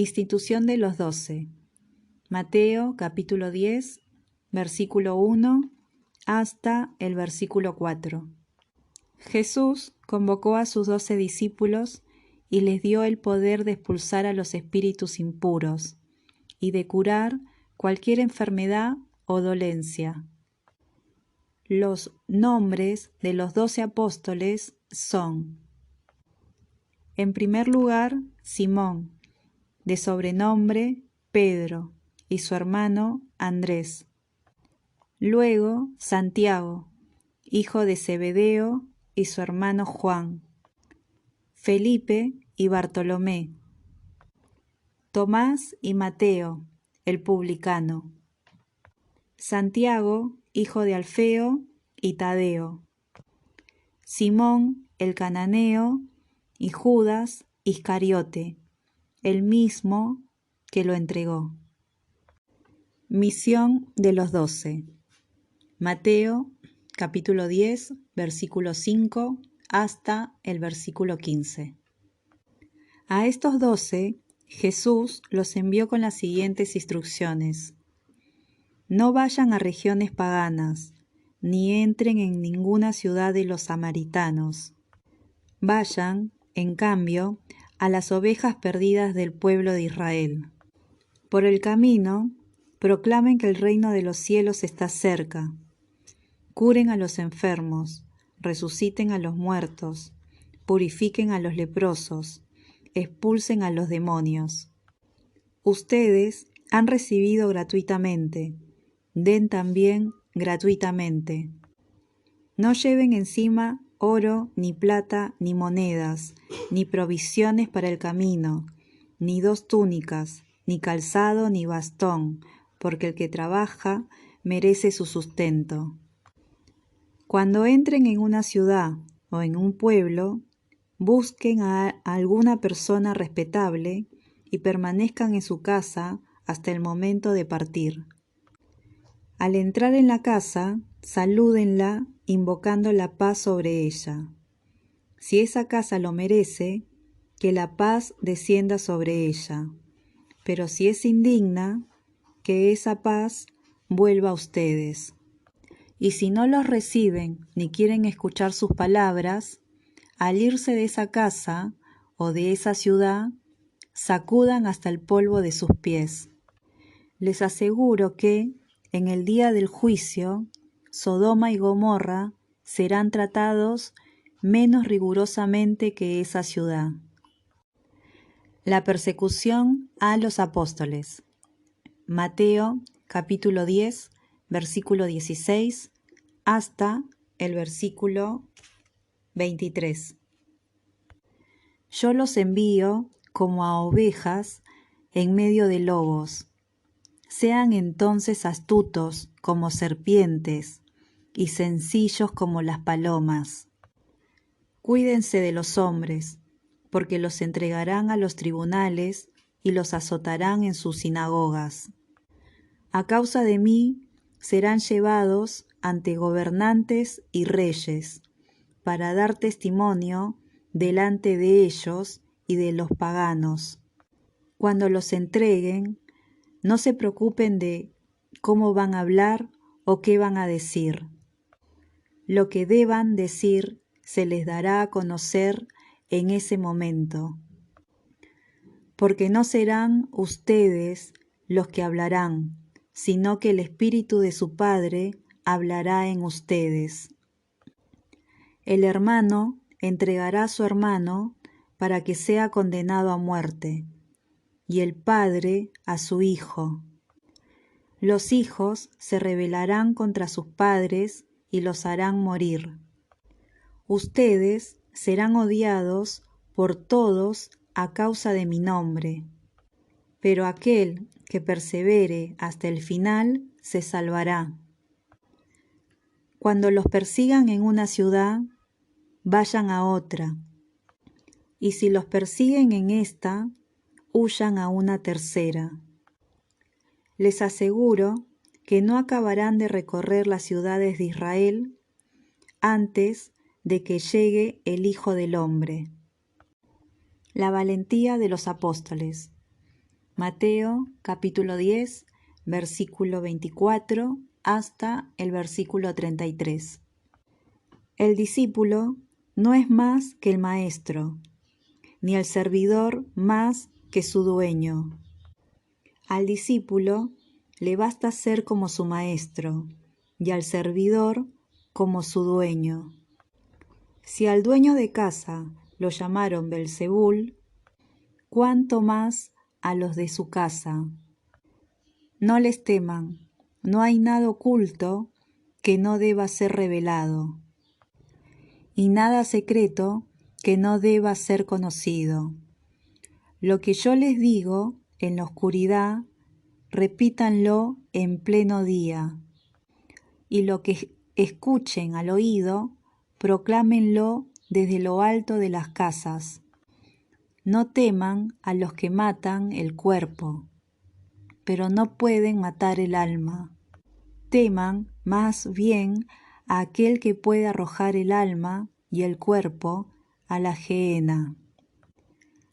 Institución de los 12. Mateo capítulo 10, versículo 1 hasta el versículo 4. Jesús convocó a sus 12 discípulos y les dio el poder de expulsar a los espíritus impuros y de curar cualquier enfermedad o dolencia. Los nombres de los 12 apóstoles son: en primer lugar, Simón, de sobrenombre Pedro, y su hermano Andrés. Luego, Santiago, hijo de Zebedeo, y su hermano Juan. Felipe y Bartolomé. Tomás y Mateo, el publicano. Santiago, hijo de Alfeo, y Tadeo. Simón, el cananeo, y Judas Iscariote, el mismo que lo entregó. Misión de los 12. Mateo, capítulo 10, versículo 5 hasta el versículo 15. A estos 12, Jesús los envió con las siguientes instrucciones: no vayan a regiones paganas, ni entren en ninguna ciudad de los samaritanos. Vayan, en cambio, a las ovejas perdidas del pueblo de Israel. Por el camino, proclamen que el reino de los cielos está cerca. Curen a los enfermos, resuciten a los muertos, purifiquen a los leprosos, expulsen a los demonios. Ustedes han recibido gratuitamente, den también gratuitamente. No lleven encima oro, ni plata, ni monedas, ni provisiones para el camino, ni 2 túnicas, ni calzado, ni bastón, porque el que trabaja merece su sustento. Cuando entren en una ciudad o en un pueblo, busquen a alguna persona respetable y permanezcan en su casa hasta el momento de partir. Al entrar en la casa, salúdenla invocando la paz sobre ella. Si esa casa lo merece, que la paz descienda sobre ella. Pero si es indigna, que esa paz vuelva a ustedes. Y si no los reciben ni quieren escuchar sus palabras, al irse de esa casa o de esa ciudad, sacudan hasta el polvo de sus pies. Les aseguro que, en el día del juicio, Sodoma y Gomorra serán tratados menos rigurosamente que esa ciudad. La persecución a los apóstoles. Mateo, capítulo 10, versículo 16, hasta el versículo 23. Yo los envío como a ovejas en medio de lobos. Sean entonces astutos como serpientes y sencillos como las palomas. Cuídense de los hombres, porque los entregarán a los tribunales y los azotarán en sus sinagogas. A causa de mí serán llevados ante gobernantes y reyes, para dar testimonio delante de ellos y de los paganos. Cuando los entreguen, no se preocupen de cómo van a hablar o qué van a decir. Lo que deban decir se les dará a conocer en ese momento, porque no serán ustedes los que hablarán, sino que el Espíritu de su Padre hablará en ustedes. El hermano entregará a su hermano para que sea condenado a muerte, y el padre a su hijo. Los hijos se rebelarán contra sus padres y los harán morir. Ustedes serán odiados por todos a causa de mi nombre, pero aquel que persevere hasta el final se salvará. Cuando los persigan en una ciudad, vayan a otra, y si los persiguen en esta, huyan a una tercera. Les aseguro que no acabarán de recorrer las ciudades de Israel antes de que llegue el Hijo del Hombre. La valentía de los apóstoles. Mateo capítulo 10, versículo 24 hasta el versículo 33. El discípulo no es más que el maestro, ni el servidor más que su dueño. Al discípulo le basta ser como su maestro, y al servidor como su dueño. Si al dueño de casa lo llamaron Belzebul, ¿cuánto más a los de su casa? No les teman, no hay nada oculto que no deba ser revelado, y nada secreto que no deba ser conocido. Lo que yo les digo en la oscuridad, repítanlo en pleno día, y lo que escuchen al oído, proclámenlo desde lo alto de las casas. No teman a los que matan el cuerpo, pero no pueden matar el alma. Teman más bien a aquel que puede arrojar el alma y el cuerpo a la gehenna.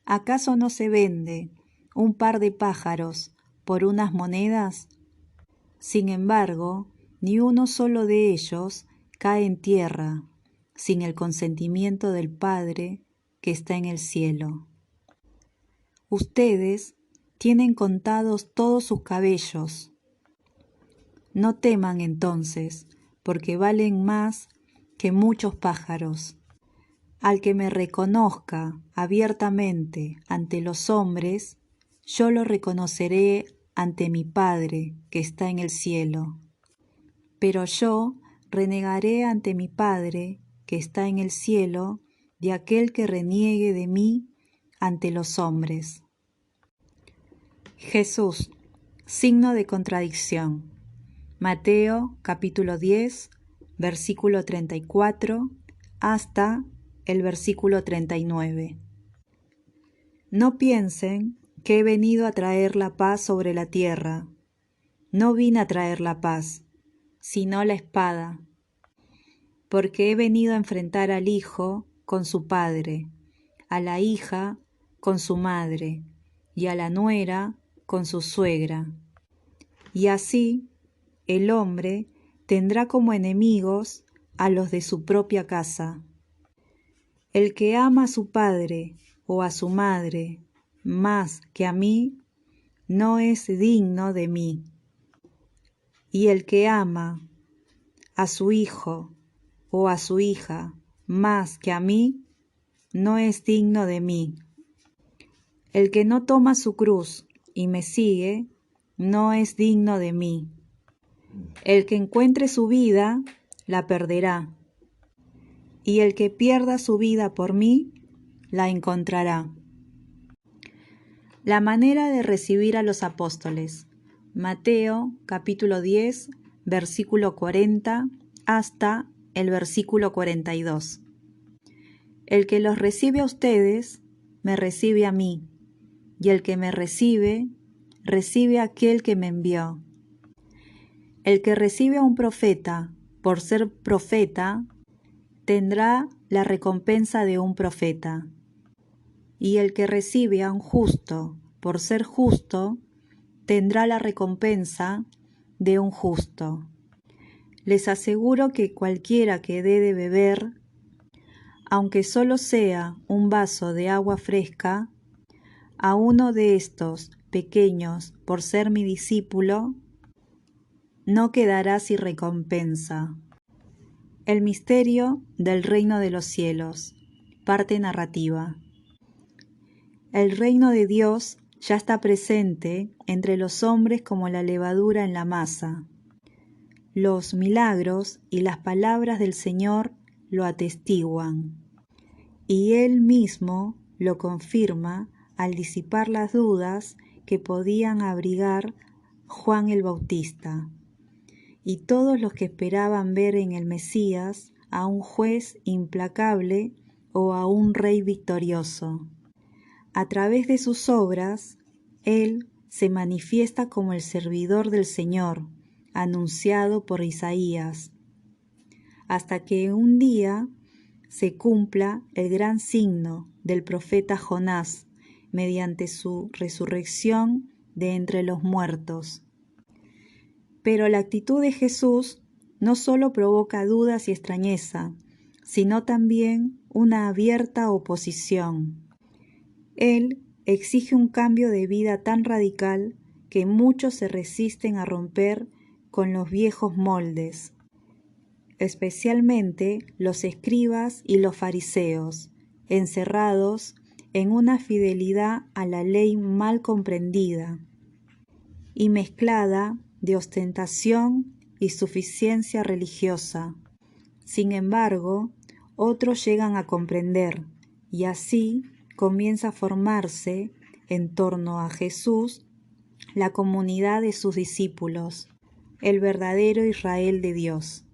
¿Acaso no se vende un par de pájaros por unas monedas? Sin embargo, ni uno solo de ellos cae en tierra sin el consentimiento del Padre que está en el cielo. Ustedes tienen contados todos sus cabellos. No teman entonces, porque valen más que muchos pájaros. Al que me reconozca abiertamente ante los hombres, yo lo reconoceré ante mi Padre que está en el cielo. Pero yo renegaré ante mi Padre que está en el cielo de aquel que reniegue de mí ante los hombres. Jesús, signo de contradicción. Mateo capítulo 10, versículo 34 hasta el versículo 39. No piensen que he venido a traer la paz sobre la tierra. No vine a traer la paz, sino la espada, porque he venido a enfrentar al hijo con su padre, a la hija con su madre, y a la nuera con su suegra. Y así el hombre tendrá como enemigos a los de su propia casa. El que ama a su padre o a su madre más que a mí, no es digno de mí. Y el que ama a su hijo o a su hija más que a mí, no es digno de mí. El que no toma su cruz y me sigue, no es digno de mí. El que encuentre su vida, la perderá. Y el que pierda su vida por mí, la encontrará. La manera de recibir a los apóstoles. Mateo capítulo 10, versículo 40 hasta el versículo 42. El que los recibe a ustedes, me recibe a mí, y el que me recibe, recibe a aquel que me envió. El que recibe a un profeta por ser profeta, tendrá la recompensa de un profeta. Y el que recibe a un justo por ser justo, tendrá la recompensa de un justo. Les aseguro que cualquiera que dé de beber, aunque solo sea un vaso de agua fresca, a uno de estos pequeños por ser mi discípulo, no quedará sin recompensa. El misterio del reino de los cielos. Parte narrativa. El reino de Dios ya está presente entre los hombres como la levadura en la masa. Los milagros y las palabras del Señor lo atestiguan, y Él mismo lo confirma al disipar las dudas que podían abrigar Juan el Bautista, y todos los que esperaban ver en el Mesías a un juez implacable o a un rey victorioso. A través de sus obras, Él se manifiesta como el servidor del Señor, anunciado por Isaías, hasta que un día se cumpla el gran signo del profeta Jonás mediante su resurrección de entre los muertos. Pero la actitud de Jesús no solo provoca dudas y extrañeza, sino también una abierta oposición. Él exige un cambio de vida tan radical que muchos se resisten a romper con los viejos moldes, especialmente los escribas y los fariseos, encerrados en una fidelidad a la ley mal comprendida y mezclada de ostentación y suficiencia religiosa. Sin embargo, otros llegan a comprender, y así comienza a formarse en torno a Jesús la comunidad de sus discípulos, el verdadero Israel de Dios.